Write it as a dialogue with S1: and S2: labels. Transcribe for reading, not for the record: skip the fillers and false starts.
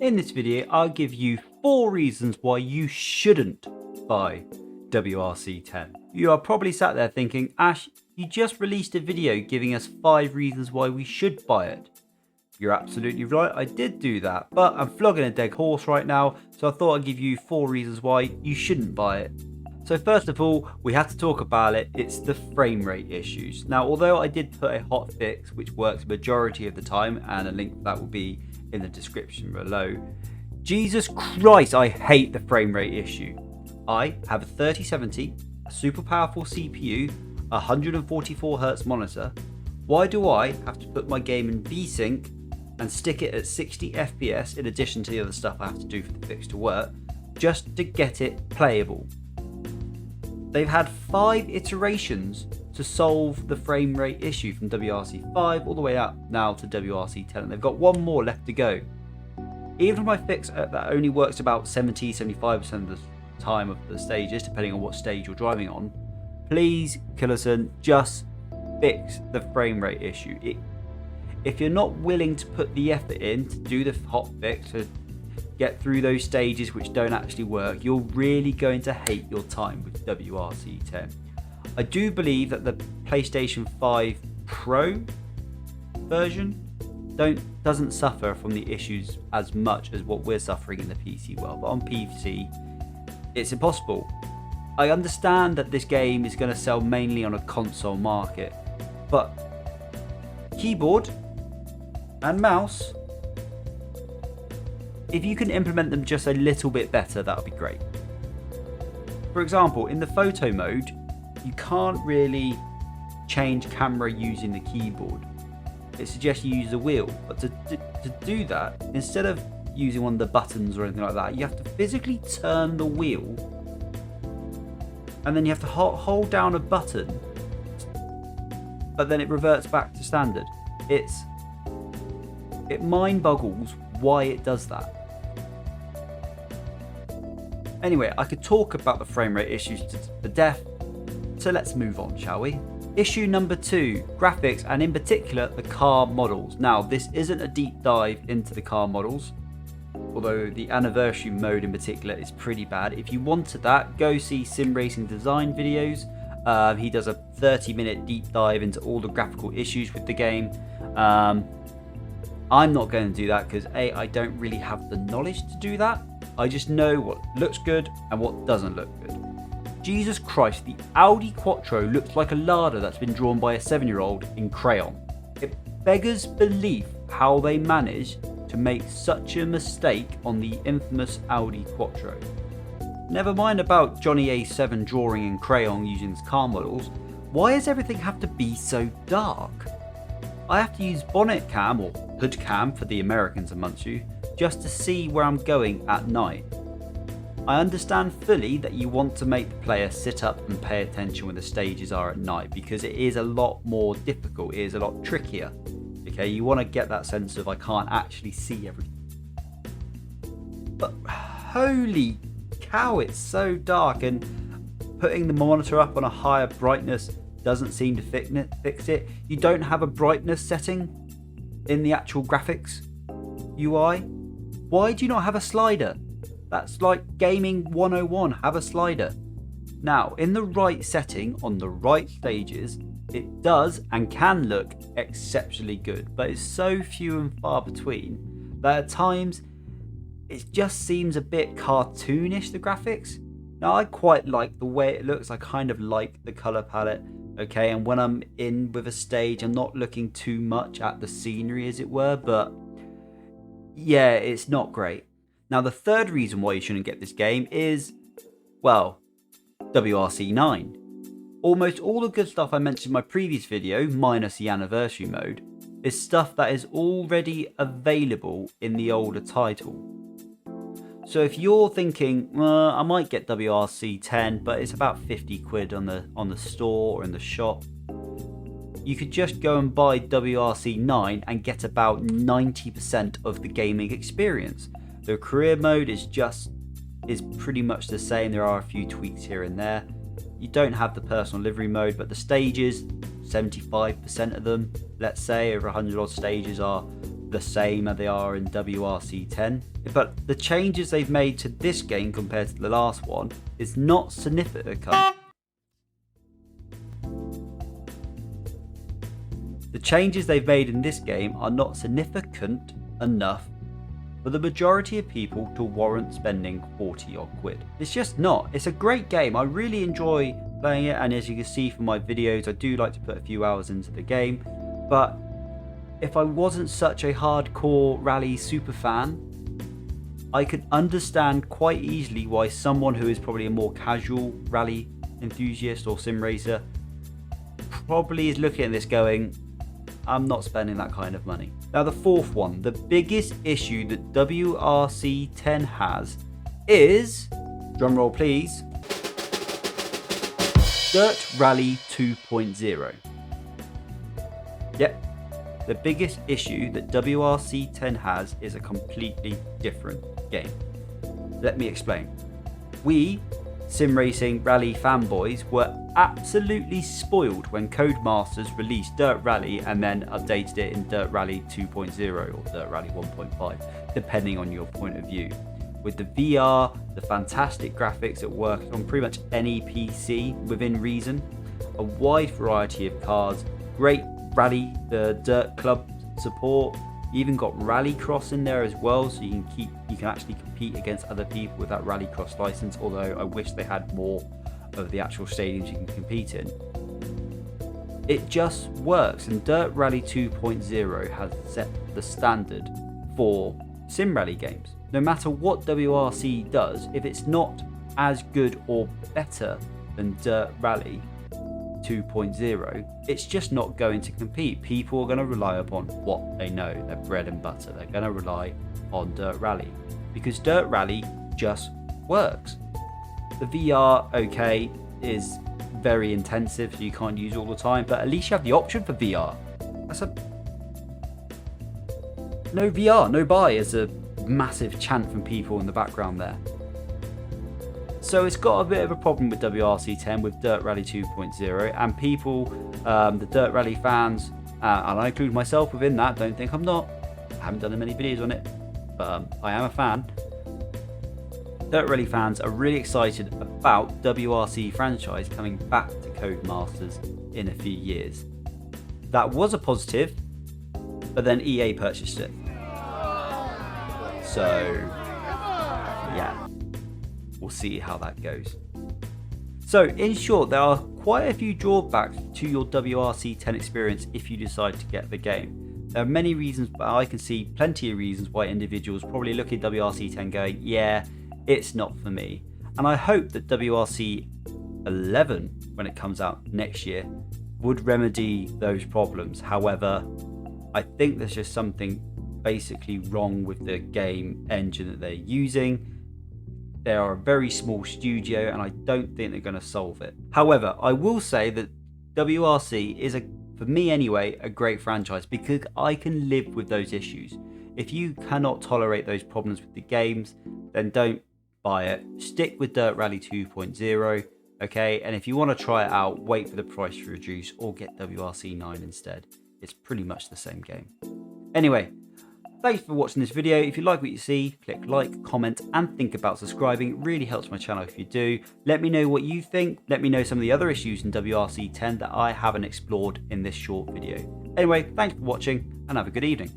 S1: In this video, I'll give you 4 reasons why you shouldn't buy WRC 10. You are probably sat there thinking, Ash, you just released a video giving us 5 reasons why we should buy it. You're absolutely right, I did do that, but I'm flogging a dead horse right now, so I thought I'd give you 4 reasons why you shouldn't buy it. So first of all, we have to talk about it. It's the frame rate issues. Now, although I did put a hot fix, which works majority of the time, and a link for that will be in the description below, Jesus Christ, I hate the frame rate issue. I have a 3070, a super powerful CPU, a 144Hz monitor. Why do I have to put my game in VSync and stick it at 60 FPS in addition to the other stuff I have to do for the fix to work, just to get it playable? They've had 5 iterations to solve the frame rate issue from WRC 5 all the way up now to WRC 10, and they've got one more left to go. Even if my fix that only works about 70-75% of the time of the stages, depending on what stage you're driving on, please, Killerson, just fix the frame rate issue. If you're not willing to put the effort in to do the hot fix, to get through those stages which don't actually work, you're really going to hate your time with WRC 10. I do believe that the PlayStation 5 Pro version doesn't suffer from the issues as much as what we're suffering in the PC world, but on PC it's impossible. I understand that this game is going to sell mainly on a console market, but keyboard and mouse, if you can implement them just a little bit better, that would be great. For example, in the photo mode, you can't really change camera using the keyboard. It suggests you use the wheel, but to do that, instead of using one of the buttons or anything like that, you have to physically turn the wheel, and then you have to hold down a button, but then it reverts back to standard. It mind boggles why it does that. Anyway, I could talk about the frame rate issues to death, so let's move on, shall we? Issue number 2, graphics, and in particular the car models. Now, this isn't a deep dive into the car models, although the anniversary mode in particular is pretty bad. If you wanted that, go see Sim Racing Design videos. He does a 30-minute deep dive into all the graphical issues with the game. I'm not going to do that because I don't really have the knowledge to do that. I just know what looks good and what doesn't look good. Jesus Christ, the Audi Quattro looks like a larder that's been drawn by a 7-year-old in crayon. It beggars belief how they managed to make such a mistake on the infamous Audi Quattro. Never mind about Johnny A7 drawing in crayon using his car models, why does everything have to be so dark? I have to use bonnet cam, or hood cam for the Americans amongst you, just to see where I'm going at night. I understand fully that you want to make the player sit up and pay attention when the stages are at night, because it is a lot more difficult, it is a lot trickier. Okay, you want to get that sense of I can't actually see everything. But holy cow, it's so dark, and putting the monitor up on a higher brightness doesn't seem to fix it. You don't have a brightness setting in the actual graphics UI. Why do you not have a slider? That's like gaming 101, have a slider. Now, in the right setting, on the right stages, it does and can look exceptionally good, but it's so few and far between that at times it just seems a bit cartoonish, the graphics. Now, I quite like the way it looks, I kind of like the colour palette, okay, and when I'm in with a stage, I'm not looking too much at the scenery, as it were, but yeah, it's not great. Now, the third reason why you shouldn't get this game is, well, WRC 9. Almost all the good stuff I mentioned in my previous video, minus the anniversary mode, is stuff that is already available in the older title. So if you're thinking, I might get WRC 10, but it's about 50 quid on the store or in the shop, you could just go and buy WRC 9 and get about 90% of the gaming experience. The career mode is pretty much the same. There are a few tweaks here and there. You don't have the personal livery mode, but the stages, 75% of them, let's say, over 100 odd stages, are the same as they are in WRC 10, but the changes they've made to this game compared to the last one is not significant. The changes they've made in this game are not significant enough for the majority of people to warrant spending 40 odd quid. It's just not. It's a great game. I really enjoy playing it, and as you can see from my videos, I do like to put a few hours into the game. But if I wasn't such a hardcore rally super fan, I could understand quite easily why someone who is probably a more casual rally enthusiast or sim racer probably is looking at this going, I'm not spending that kind of money. Now the fourth one, the biggest issue that WRC 10 has is, drumroll please, Dirt Rally 2.0. Yep, the biggest issue that WRC 10 has is a completely different game. Let me explain. We, sim racing rally fanboys, were absolutely spoiled when Codemasters released Dirt Rally and then updated it in Dirt Rally 2.0 or Dirt Rally 1.5, depending on your point of view. With the VR, the fantastic graphics that work on pretty much any PC within reason, a wide variety of cars, great rally, the Dirt Club support, you even got Rallycross in there as well, so you can actually compete against other people with that Rallycross license, although I wish they had more of the actual stadiums you can compete in. It just works, and Dirt Rally 2.0 has set the standard for sim rally games. No matter what WRC does, if it's not as good or better than Dirt Rally 2.0, it's just not going to compete. People are going to rely upon what they know, their bread and butter. They're going to rely on Dirt Rally because Dirt Rally just works. The VR, okay, is very intensive, so you can't use it all the time, but at least you have the option for VR. No VR, no buy is a massive chant from people in the background there. So it's got a bit of a problem with WRC 10 with Dirt Rally 2.0, and people, the Dirt Rally fans, and I include myself within that, don't think I'm not. I haven't done many videos on it, but I am a fan. Dirt Rally fans are really excited about WRC franchise coming back to Codemasters in a few years. That was a positive, but then EA purchased it. So, yeah, we'll see how that goes. So, in short, there are quite a few drawbacks to your WRC 10 experience if you decide to get the game. There are many reasons, but I can see plenty of reasons why individuals probably look at WRC 10 going, yeah, it's not for me. And I hope that WRC 11, when it comes out next year, would remedy those problems. However, I think there's just something basically wrong with the game engine that they're using. They are a very small studio and I don't think they're going to solve it. However, I will say that WRC is, for me anyway, a great franchise because I can live with those issues. If you cannot tolerate those problems with the games, then don't buy it. Stick with Dirt Rally 2.0, okay? And if you want to try it out, wait for the price to reduce or get WRC 9 instead. It's pretty much the same game. Anyway, thanks for watching this video. If you like what you see, click like, comment, and think about subscribing. It really helps my channel if you do. Let me know what you think. Let me know some of the other issues in WRC 10 that I haven't explored in this short video. Anyway, thanks for watching and have a good evening.